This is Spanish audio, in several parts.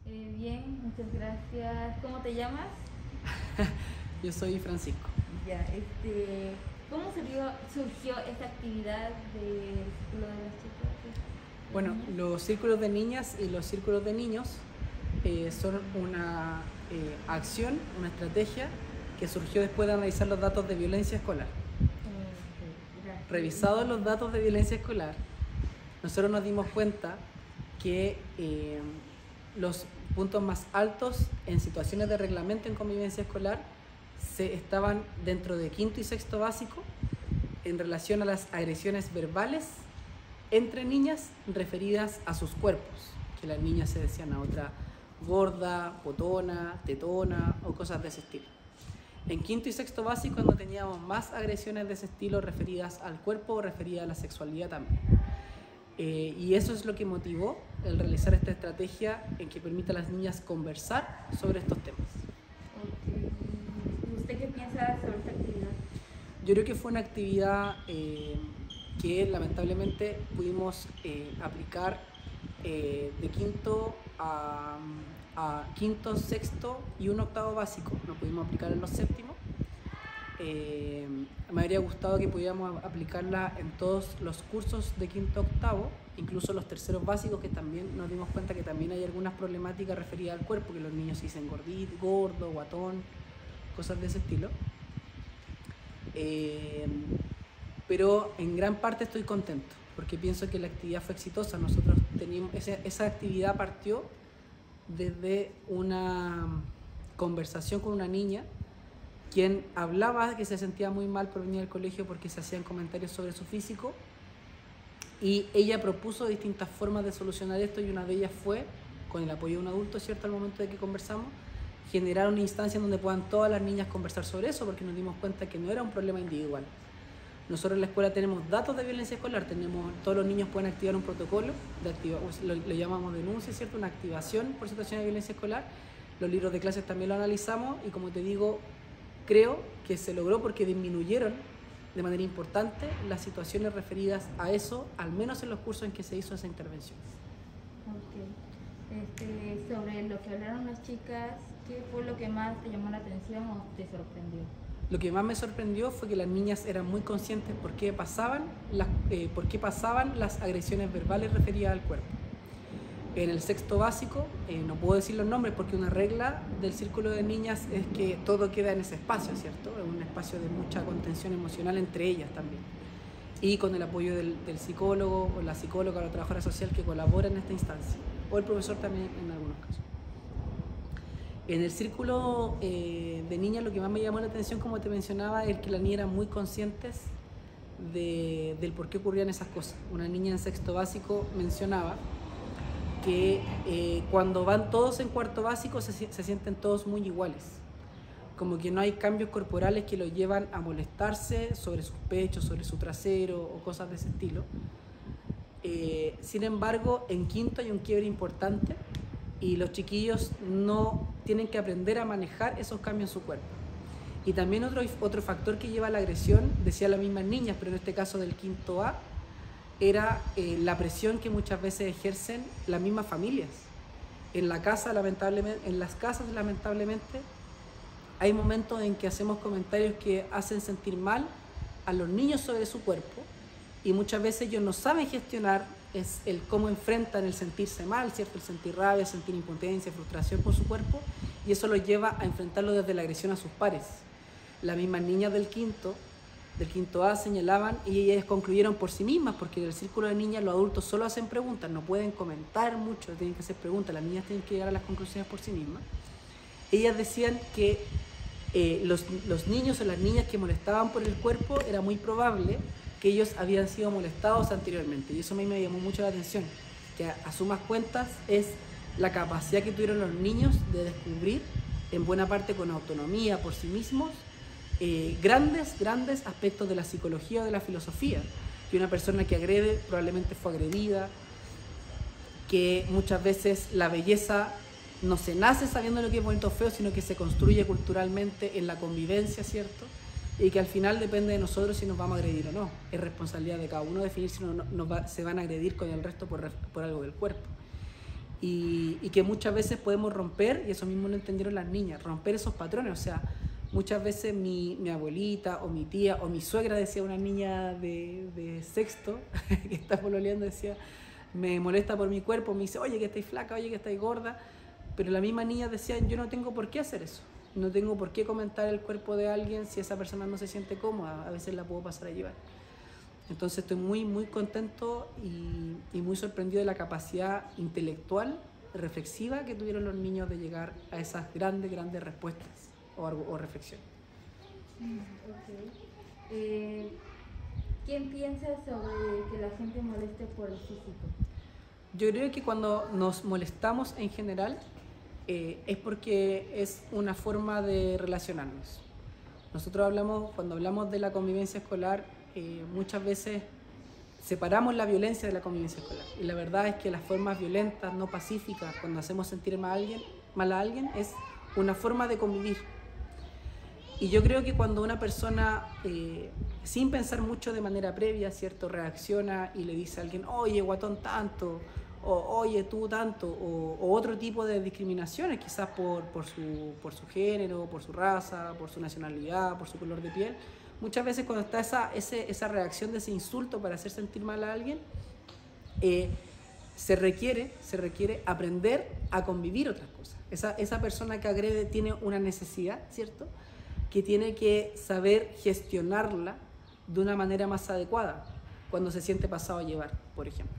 Bien, muchas gracias. ¿Cómo te llamas? Yo soy Francisco. Ya, ¿cómo surgió esta actividad del Círculo de las Chicas? De Bueno, niñas? los círculos de niñas y los círculos de niños son una acción, una estrategia que surgió después de analizar los datos de violencia escolar. Gracias. Revisados los datos de violencia escolar, nosotros nos dimos cuenta que los puntos más altos en situaciones de reglamento en convivencia escolar estaban dentro de quinto y sexto básico en relación a las agresiones verbales entre niñas referidas a sus cuerpos, que las niñas se decían a otra gorda, potona, tetona o cosas de ese estilo. En quinto y sexto básico cuando teníamos más agresiones de ese estilo referidas al cuerpo o referidas a la sexualidad también. Y eso es lo que motivó el realizar esta estrategia en que permita a las niñas conversar sobre estos temas. Okay. ¿Y usted qué piensa sobre esta actividad? Yo creo que fue una actividad que lamentablemente pudimos aplicar de quinto a quinto, sexto y un octavo básico. No pudimos aplicar en los séptimos. Me habría gustado que pudiéramos aplicarla en todos los cursos de quinto a octavo, incluso los terceros básicos, que también nos dimos cuenta que también hay algunas problemáticas referidas al cuerpo, que los niños se dicen gordito, gordo, guatón, cosas de ese estilo. Pero en gran parte estoy contento porque pienso que la actividad fue exitosa. Nosotros teníamos esa actividad partió desde una conversación con una niña quien hablaba que se sentía muy mal por venir al colegio porque se hacían comentarios sobre su físico, y ella propuso distintas formas de solucionar esto, y una de ellas fue, con el apoyo de un adulto, ¿cierto?, al momento de que conversamos, generar una instancia en donde puedan todas las niñas conversar sobre eso, porque nos dimos cuenta que no era un problema individual. Nosotros en la escuela tenemos datos de violencia escolar, todos los niños pueden activar un protocolo, lo llamamos denuncia, ¿cierto?, una activación por situaciones de violencia escolar. Los libros de clases también lo analizamos y, como te digo, creo que se logró porque disminuyeron de manera importante las situaciones referidas a eso, al menos en los cursos en que se hizo esa intervención. Okay. Sobre lo que hablaron las chicas, ¿qué fue lo que más te llamó la atención o te sorprendió? Lo que más me sorprendió fue que las niñas eran muy conscientes por qué pasaban las agresiones verbales referidas al cuerpo. En el sexto básico, no puedo decir los nombres porque una regla del círculo de niñas es que todo queda en ese espacio, ¿cierto? Es un espacio de mucha contención emocional entre ellas también. Y con el apoyo del psicólogo o la psicóloga o la trabajadora social que colabora en esta instancia, o el profesor también en algunos casos. En el círculo de niñas lo que más me llamó la atención, como te mencionaba, es que las niñas eran muy conscientes del por qué ocurrían esas cosas. Una niña en sexto básico mencionaba que cuando van todos en cuarto básico se sienten todos muy iguales, como que no hay cambios corporales que los llevan a molestarse sobre sus pechos, sobre su trasero o cosas de ese estilo. Sin embargo, en quinto hay un quiebre importante y los chiquillos no tienen que aprender a manejar esos cambios en su cuerpo. Y también otro factor que lleva a la agresión, decía las mismas niñas, pero en este caso del quinto A, era la presión que muchas veces ejercen las mismas familias. En las casas, lamentablemente, hay momentos en que hacemos comentarios que hacen sentir mal a los niños sobre su cuerpo, y muchas veces ellos no saben gestionar el cómo enfrentan el sentirse mal, ¿cierto?, el sentir rabia, sentir impotencia, frustración por su cuerpo, y eso los lleva a enfrentarlo desde la agresión a sus pares. Las mismas niñas del quinto A señalaban, y ellas concluyeron por sí mismas, porque en el círculo de niñas los adultos solo hacen preguntas, no pueden comentar mucho, tienen que hacer preguntas, las niñas tienen que llegar a las conclusiones por sí mismas. Ellas decían que los niños o las niñas que molestaban por el cuerpo era muy probable que ellos habían sido molestados anteriormente, y eso a mí me llamó mucho la atención, que a sumas cuentas es la capacidad que tuvieron los niños de descubrir, en buena parte con autonomía por sí mismos, grandes aspectos de la psicología o de la filosofía, que una persona que agrede probablemente fue agredida, que muchas veces la belleza no se nace sabiendo lo que es bonito o feo, sino que se construye culturalmente en la convivencia, ¿cierto? Y que al final depende de nosotros si nos vamos a agredir o no. Es responsabilidad de cada uno definir si se van a agredir con el resto por algo del cuerpo. y que muchas veces podemos romper, y eso mismo lo entendieron las niñas, romper esos patrones. O sea, muchas veces mi abuelita o mi tía o mi suegra, decía una niña de sexto que está pololeando, decía, me molesta por mi cuerpo, me dice, oye que estáis flaca, oye que estáis gorda, pero la misma niña decía, yo no tengo por qué hacer eso, no tengo por qué comentar el cuerpo de alguien si esa persona no se siente cómoda, a veces la puedo pasar a llevar. Entonces estoy muy, muy contento y muy sorprendido de la capacidad intelectual, reflexiva que tuvieron los niños de llegar a esas grandes, grandes respuestas o reflexiones. Okay. ¿Quién piensa sobre que la gente moleste por el físico? Yo creo que cuando nos molestamos en general es porque es una forma de relacionarnos. Nosotros cuando hablamos de la convivencia escolar, muchas veces separamos la violencia de la convivencia escolar. Y la verdad es que las formas violentas, no pacíficas, cuando hacemos sentir mal a alguien, es una forma de convivir. Y yo creo que cuando una persona, sin pensar mucho de manera previa, ¿cierto?, reacciona y le dice a alguien, oye, guatón tanto, o oye, tú tanto, o otro tipo de discriminaciones, quizás por su género, por su raza, por su nacionalidad, por su color de piel. Muchas veces cuando está esa reacción de ese insulto para hacer sentir mal a alguien, se requiere aprender a convivir otras cosas. Esa persona que agrede tiene una necesidad, ¿cierto?, que tiene que saber gestionarla de una manera más adecuada cuando se siente pasado a llevar, por ejemplo.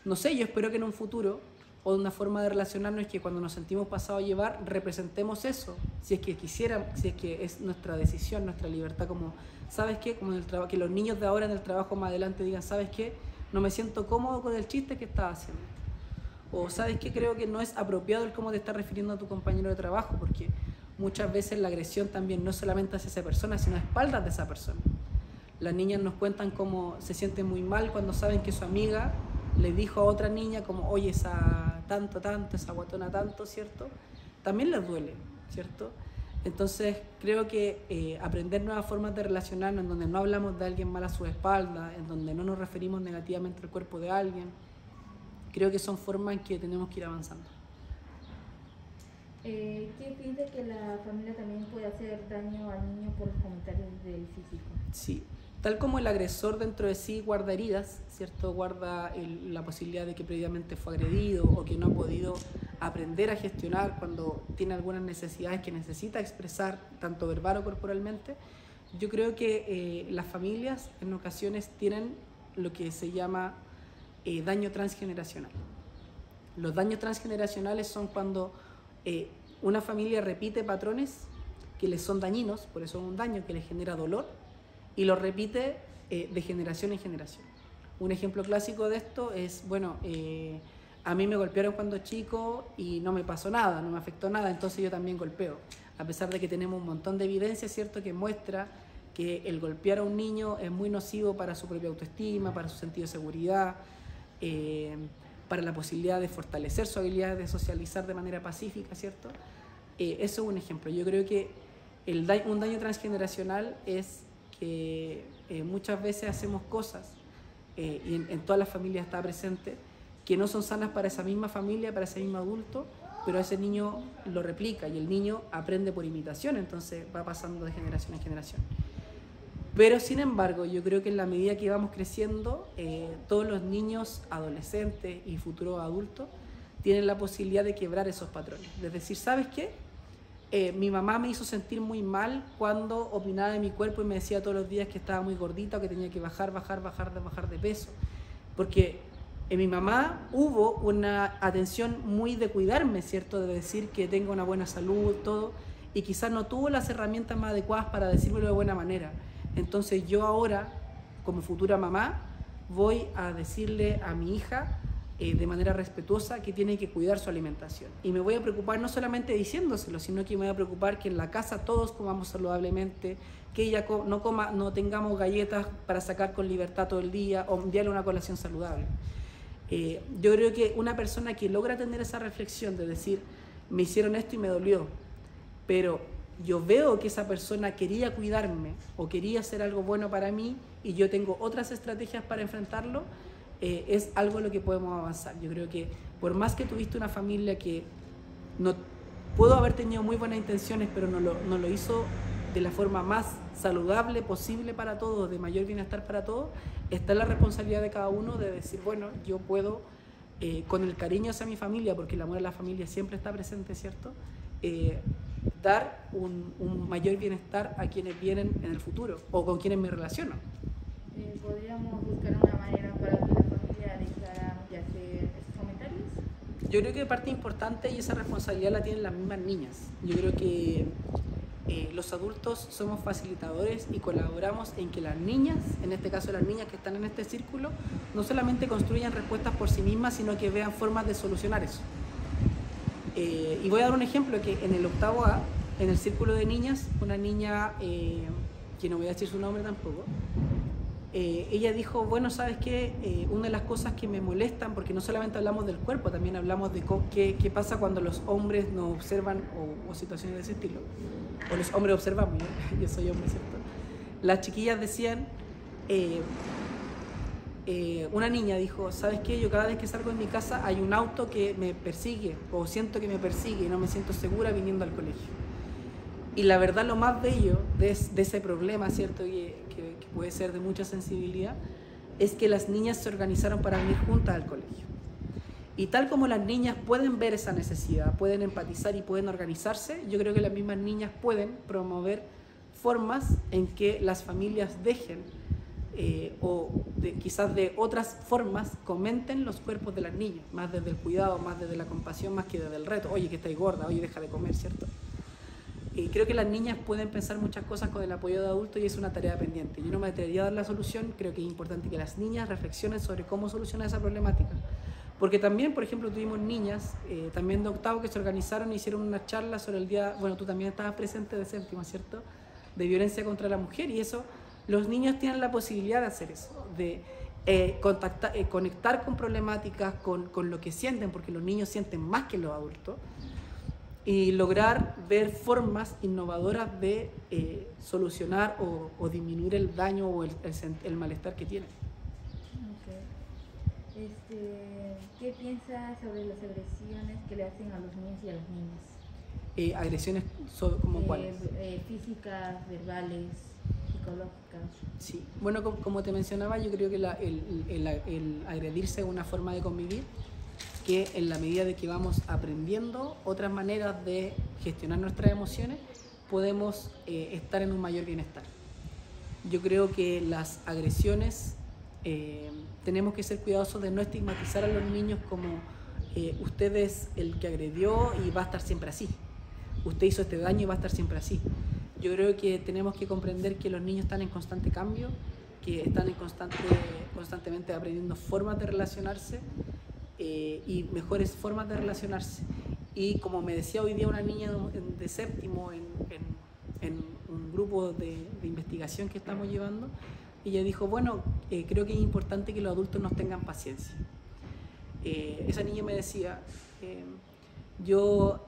No sé, yo espero que en un futuro, o de una forma de relacionarnos, es que cuando nos sentimos pasado a llevar, representemos eso, si es que quisiéramos, si es que es nuestra decisión, nuestra libertad, como, ¿sabes qué? Como en el trabajo, que los niños de ahora en el trabajo más adelante digan, ¿sabes qué? No me siento cómodo con el chiste que estás haciendo. O, ¿sabes qué? Creo que no es apropiado el cómo te estás refiriendo a tu compañero de trabajo, porque muchas veces la agresión también no solamente hacia esa persona, sino a espaldas de esa persona. Las niñas nos cuentan cómo se sienten muy mal cuando saben que su amiga le dijo a otra niña como, oye, esa tanto, esa guatona tanto, ¿cierto? También les duele, ¿cierto? Entonces creo que aprender nuevas formas de relacionarnos en donde no hablamos de alguien mal a su espalda, en donde no nos referimos negativamente al cuerpo de alguien, creo que son formas en que tenemos que ir avanzando. ¿Qué piensa que la familia también puede hacer daño al niño por los comentarios del físico? Sí, tal como el agresor dentro de sí guarda heridas, ¿cierto? Guarda la posibilidad de que previamente fue agredido o que no ha podido aprender a gestionar cuando tiene algunas necesidades que necesita expresar, tanto verbal o corporalmente. Yo creo que las familias en ocasiones tienen lo que se llama daño transgeneracional. Los daños transgeneracionales son cuando una familia repite patrones que les son dañinos, por eso es un daño que les genera dolor, y lo repite de generación en generación. Un ejemplo clásico de esto es, bueno, a mí me golpearon cuando chico y no me pasó nada, no me afectó nada, entonces yo también golpeo. A pesar de que tenemos un montón de evidencia, ¿cierto?, que muestra que el golpear a un niño es muy nocivo para su propia autoestima, para su sentido de seguridad, para la posibilidad de fortalecer su habilidad de socializar de manera pacífica, ¿cierto? Eso es un ejemplo. Yo creo que un daño transgeneracional es que muchas veces hacemos cosas, y en todas las familias está presente, que no son sanas para esa misma familia, para ese mismo adulto, pero ese niño lo replica y el niño aprende por imitación, entonces va pasando de generación en generación. Pero sin embargo, yo creo que en la medida que vamos creciendo, todos los niños, adolescentes y futuros adultos tienen la posibilidad de quebrar esos patrones. Es decir, ¿sabes qué? Mi mamá me hizo sentir muy mal cuando opinaba de mi cuerpo y me decía todos los días que estaba muy gordita o que tenía que bajar de peso. Porque en mi mamá hubo una atención muy de cuidarme, ¿cierto? De decir que tengo una buena salud, todo, y quizás no tuvo las herramientas más adecuadas para decírmelo de buena manera. Entonces yo ahora, como futura mamá, voy a decirle a mi hija de manera respetuosa que tiene que cuidar su alimentación. Y me voy a preocupar no solamente diciéndoselo, sino que me voy a preocupar que en la casa todos comamos saludablemente, que ella no tengamos galletas para sacar con libertad todo el día o enviarle una colación saludable. Yo creo que una persona que logra tener esa reflexión de decir, me hicieron esto y me dolió, pero yo veo que esa persona quería cuidarme o quería hacer algo bueno para mí y yo tengo otras estrategias para enfrentarlo, es algo en lo que podemos avanzar. Yo creo que por más que tuviste una familia que no pudo haber tenido muy buenas intenciones, pero no lo hizo de la forma más saludable posible para todos, de mayor bienestar para todos, está la responsabilidad de cada uno de decir, bueno, yo puedo, con el cariño hacia mi familia, porque el amor a la familia siempre está presente, ¿cierto? Dar un mayor bienestar a quienes vienen en el futuro o con quienes me relaciono. ¿Podríamos buscar una manera para que la familia dejara de hacer estos comentarios? Yo creo que parte importante y esa responsabilidad la tienen las mismas niñas. Yo creo que los adultos somos facilitadores y colaboramos en que las niñas, en este caso las niñas que están en este círculo, no solamente construyan respuestas por sí mismas, sino que vean formas de solucionar eso. Y voy a dar un ejemplo, que en el octavo A, en el círculo de niñas, una niña, que no voy a decir su nombre tampoco, ella dijo, bueno, ¿sabes qué? Una de las cosas que me molestan, porque no solamente hablamos del cuerpo, también hablamos de qué pasa cuando los hombres nos observan o situaciones de ese estilo, o los hombres observamos, yo soy hombre, ¿cierto? Las chiquillas decían, una niña dijo, ¿sabes qué? Yo cada vez que salgo de mi casa hay un auto que me persigue, o siento que me persigue y no me siento segura viniendo al colegio. Y la verdad, lo más bello de ese problema, ¿cierto? Que puede ser de mucha sensibilidad, es que las niñas se organizaron para venir juntas al colegio. Y tal como las niñas pueden ver esa necesidad, pueden empatizar y pueden organizarse, yo creo que las mismas niñas pueden promover formas en que las familias dejen quizás de otras formas comenten los cuerpos de las niñas, más desde el cuidado, más desde la compasión, más que desde el reto. Oye, que estáis gorda, oye, deja de comer, ¿cierto? Y creo que las niñas pueden pensar muchas cosas con el apoyo de adultos y es una tarea pendiente. Yo no me atrevería a dar la solución, creo que es importante que las niñas reflexionen sobre cómo solucionar esa problemática. Porque también, por ejemplo, tuvimos niñas, también de octavo, que se organizaron e hicieron una charla sobre el día, bueno, tú también estabas presente, de séptimo, ¿cierto?, de violencia contra la mujer, y eso, los niños tienen la posibilidad de hacer eso, de conectar con problemáticas, con lo que sienten, porque los niños sienten más que los adultos, y lograr ver formas innovadoras de solucionar o disminuir el daño o el malestar que tienen. Okay. ¿Qué piensas sobre las agresiones que le hacen a los niños y a las niñas? Agresiones como cuáles? Físicas, verbales, psicológicas. Sí, bueno, como te mencionaba, yo creo que el agredirse es una forma de convivir, que en la medida de que vamos aprendiendo otras maneras de gestionar nuestras emociones, podemos estar en un mayor bienestar. Yo creo que las agresiones, tenemos que ser cuidadosos de no estigmatizar a los niños como usted es el que agredió y va a estar siempre así, usted hizo este daño y va a estar siempre así. Yo creo que tenemos que comprender que los niños están en constante cambio, que están constantemente aprendiendo formas de relacionarse, y mejores formas de relacionarse. Y como me decía hoy día una niña de séptimo en un grupo de investigación que estamos llevando, ella dijo, bueno, creo que es importante que los adultos nos tengan paciencia. Esa niña me decía, yo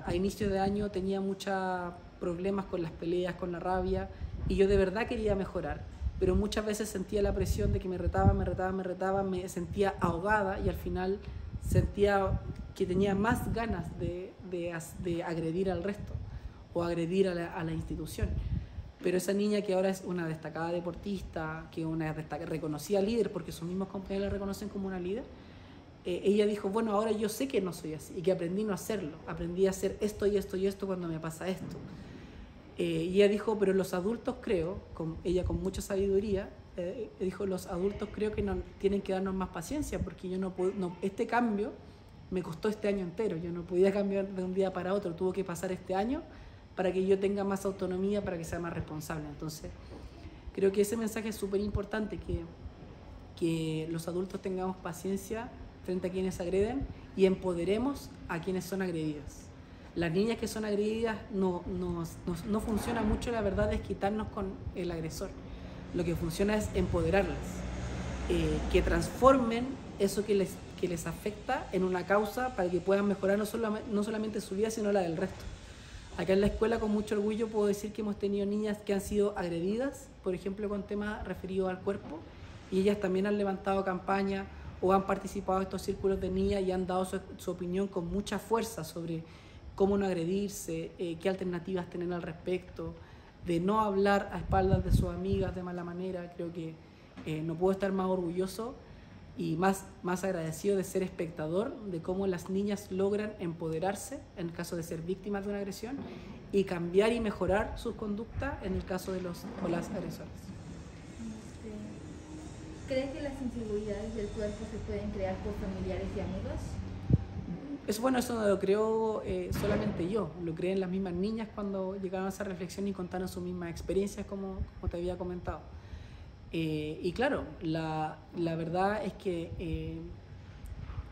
a inicio de año tenía muchos problemas con las peleas, con la rabia, y yo de verdad quería mejorar, pero muchas veces sentía la presión de que me retaban, me sentía ahogada y al final sentía que tenía más ganas de agredir al resto o agredir a la institución. Pero esa niña, que ahora es una destacada deportista, que una reconocida líder, porque sus mismos compañeros la reconocen como una líder, ella dijo, bueno, ahora yo sé que no soy así y que aprendí no a hacerlo, aprendí a hacer esto y esto y esto cuando me pasa esto. Y ella dijo, pero los adultos creo, ella con mucha sabiduría, dijo, los adultos creo que tienen que darnos más paciencia, porque yo no puedo, este cambio me costó este año entero, yo no podía cambiar de un día para otro, tuvo que pasar este año para que yo tenga más autonomía, para que sea más responsable. Entonces, creo que ese mensaje es súper importante, que los adultos tengamos paciencia frente a quienes agreden y empoderemos a quienes son agredidas. Las niñas que son agredidas no funciona mucho, la verdad, es quitarnos con el agresor. Lo que funciona es empoderarlas, que transformen eso que les afecta en una causa para que puedan mejorar no solamente su vida, sino la del resto. Acá en la escuela, con mucho orgullo, puedo decir que hemos tenido niñas que han sido agredidas, por ejemplo, con temas referidos al cuerpo, y ellas también han levantado campaña o han participado en estos círculos de niñas y han dado su opinión con mucha fuerza sobre cómo no agredirse, qué alternativas tener al respecto, de no hablar a espaldas de sus amigas de mala manera. Creo que no puedo estar más orgulloso y más agradecido de ser espectador de cómo las niñas logran empoderarse en el caso de ser víctimas de una agresión y cambiar y mejorar sus conductas en el caso de los o las agresores. ¿Crees que las inseguridades del cuerpo se pueden crear por familiares y amigos? Eso no lo creo solamente yo, lo creen las mismas niñas cuando llegaron a esa reflexión y contaron sus mismas experiencias, como te había comentado. Y claro, la verdad es que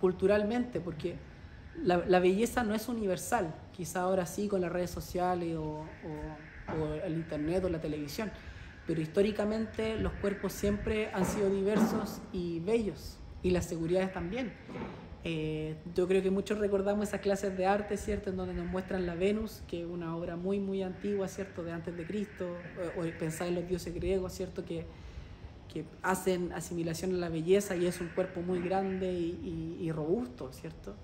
culturalmente, porque la belleza no es universal, quizá ahora sí con las redes sociales o el internet o la televisión, pero históricamente los cuerpos siempre han sido diversos y bellos, y las seguridades también. Yo creo que muchos recordamos esas clases de arte, ¿cierto?, en donde nos muestran la Venus, que es una obra muy, muy antigua, ¿cierto?, de antes de Cristo, o pensar en los dioses griegos, ¿cierto?, que hacen asimilación a la belleza y es un cuerpo muy grande y robusto, ¿cierto?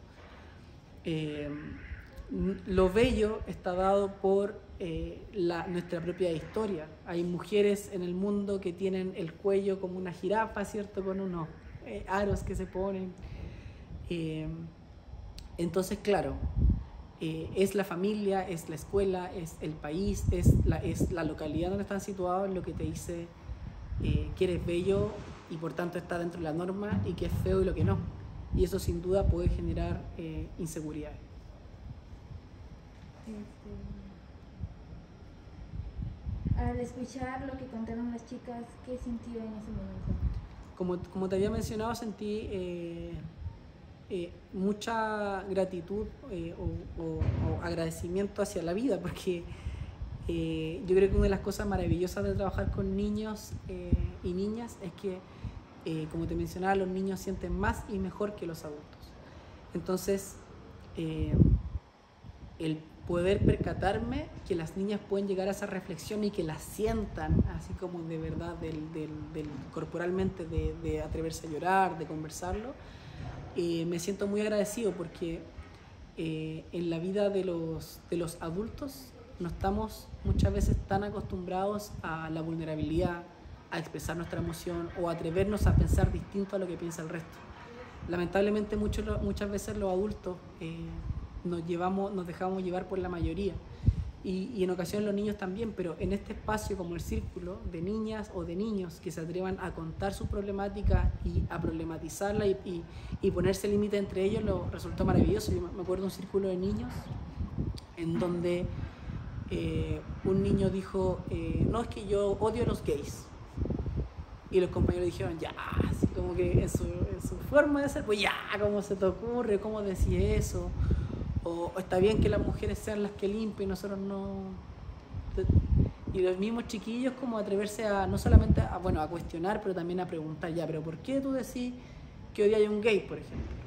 Lo bello está dado por nuestra propia historia. Hay mujeres en el mundo que tienen el cuello como una jirafa, ¿cierto?, con unos aros que se ponen. Entonces, claro, es la familia, es la escuela, es el país, es la localidad donde están situados lo que te dice que eres bello y por tanto está dentro de la norma, y que es feo y lo que no. Y eso sin duda puede generar inseguridad. Al escuchar lo que contaron las chicas, ¿qué sintió en ese momento? Como te había mencionado, sentí mucha gratitud o agradecimiento hacia la vida, porque yo creo que una de las cosas maravillosas de trabajar con niños y niñas es que, como te mencionaba, los niños sienten más y mejor que los adultos. Entonces, el poder percatarme que las niñas pueden llegar a esa reflexión y que la sientan, así como de verdad, corporalmente, de atreverse a llorar, de conversarlo, me siento muy agradecido, porque en la vida de los adultos no estamos muchas veces tan acostumbrados a la vulnerabilidad, a expresar nuestra emoción o a atrevernos a pensar distinto a lo que piensa el resto. Lamentablemente muchas veces los adultos nos dejamos llevar por la mayoría, y en ocasiones los niños también, pero en este espacio como el círculo de niñas o de niños que se atrevan a contar su problemática y a problematizarla y ponerse límite entre ellos, lo resultó maravilloso. Yo me acuerdo de un círculo de niños en donde un niño dijo, no, es que yo odio a los gays, y los compañeros dijeron, ya, así como que en su forma de ser, pues ya, ¿cómo se te ocurre? ¿Cómo decís eso? O está bien que las mujeres sean las que limpien, nosotros no. Y los mismos chiquillos, como atreverse a no solamente a cuestionar, pero también a preguntar, ya, pero ¿por qué tú decís que odias a un gay, por ejemplo?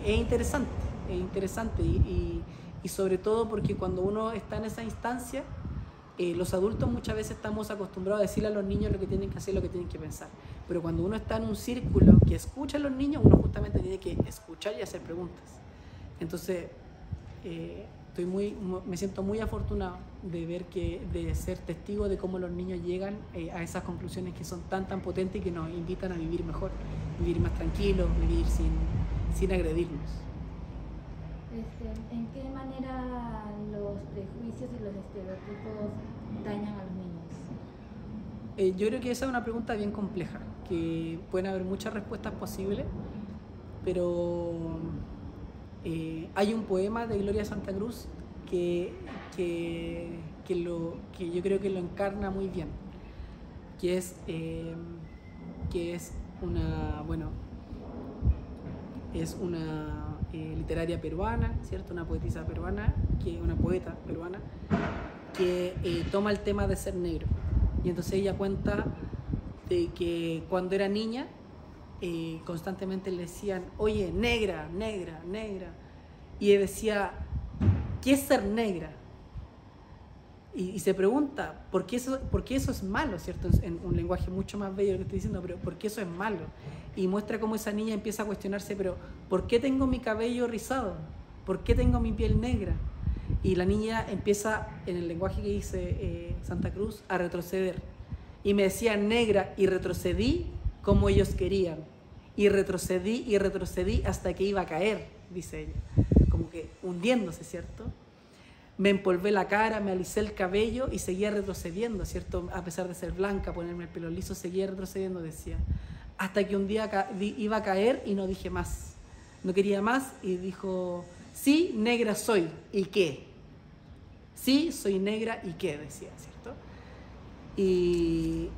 Es interesante y sobre todo porque cuando uno está en esa instancia, los adultos muchas veces estamos acostumbrados a decirle a los niños lo que tienen que hacer, lo que tienen que pensar, pero cuando uno está en un círculo que escucha a los niños, uno justamente tiene que escuchar y hacer preguntas. Entonces, me siento muy afortunado de ser testigo de cómo los niños llegan a esas conclusiones que son tan potentes y que nos invitan a vivir mejor, vivir más tranquilos, vivir sin agredirnos. ¿En qué manera los prejuicios y los estereotipos dañan a los niños? Yo creo que esa es una pregunta bien compleja, que pueden haber muchas respuestas posibles, pero hay un poema de Gloria Santa Cruz que yo creo que lo encarna muy bien, que es una literaria peruana, ¿cierto? Una poetisa peruana, una poeta peruana, que toma el tema de ser negro. Y entonces ella cuenta de que cuando era niña, constantemente le decían, oye, negra, negra, negra. Y ella decía, ¿qué es ser negra? Y se pregunta, por qué eso es malo, ¿cierto? En un lenguaje mucho más bello lo que estoy diciendo, pero ¿por qué eso es malo? Y muestra cómo esa niña empieza a cuestionarse, pero ¿por qué tengo mi cabello rizado? ¿Por qué tengo mi piel negra? Y la niña empieza, en el lenguaje que dice Santa Cruz, a retroceder. Y me decía negra y retrocedí como ellos querían. Y retrocedí hasta que iba a caer, dice ella. Como que hundiéndose, ¿cierto? Me empolvé la cara, me alisé el cabello y seguía retrocediendo, ¿cierto? A pesar de ser blanca, ponerme el pelo liso, seguía retrocediendo, decía. Hasta que un día iba a caer y no dije más. No quería más y dijo, sí, negra soy, ¿y qué? Sí, soy negra, ¿y qué? Decía, ¿cierto? Y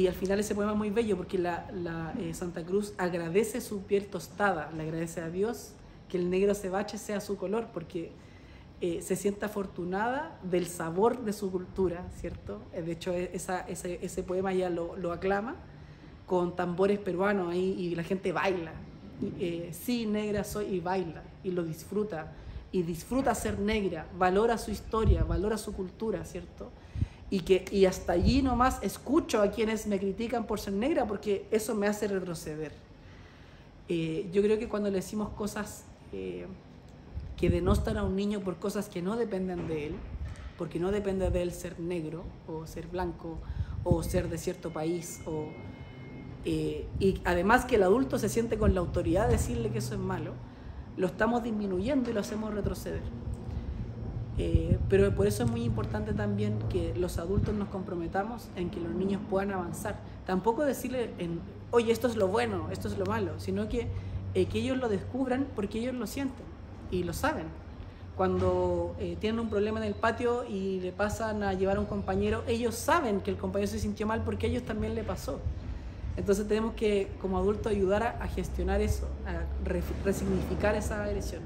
al final ese poema es muy bello porque Santa Cruz agradece su piel tostada, le agradece a Dios que el negro cebache sea su color, porque se siente afortunada del sabor de su cultura, ¿cierto? De hecho, ese poema ya lo aclama con tambores peruanos ahí y la gente baila. Sí, negra soy, y baila, y lo disfruta, y disfruta ser negra, valora su historia, valora su cultura, ¿cierto? Y hasta allí nomás escucho a quienes me critican por ser negra porque eso me hace retroceder. Yo creo que cuando le decimos cosas que denostan a un niño por cosas que no dependen de él, porque no depende de él ser negro o ser blanco o ser de cierto país, y además que el adulto se siente con la autoridad de decirle que eso es malo, lo estamos disminuyendo y lo hacemos retroceder. Pero por eso es muy importante también que los adultos nos comprometamos en que los niños puedan avanzar. Tampoco decirle, oye, esto es lo bueno, esto es lo malo, sino que ellos lo descubran porque ellos lo sienten y lo saben. Cuando tienen un problema en el patio y le pasan a llevar a un compañero, ellos saben que el compañero se sintió mal porque a ellos también le pasó. Entonces tenemos que, como adultos, ayudar a gestionar eso, a resignificar esa agresión.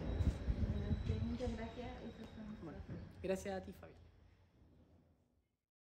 Muchas gracias. Bueno, gracias a ti, Fabi.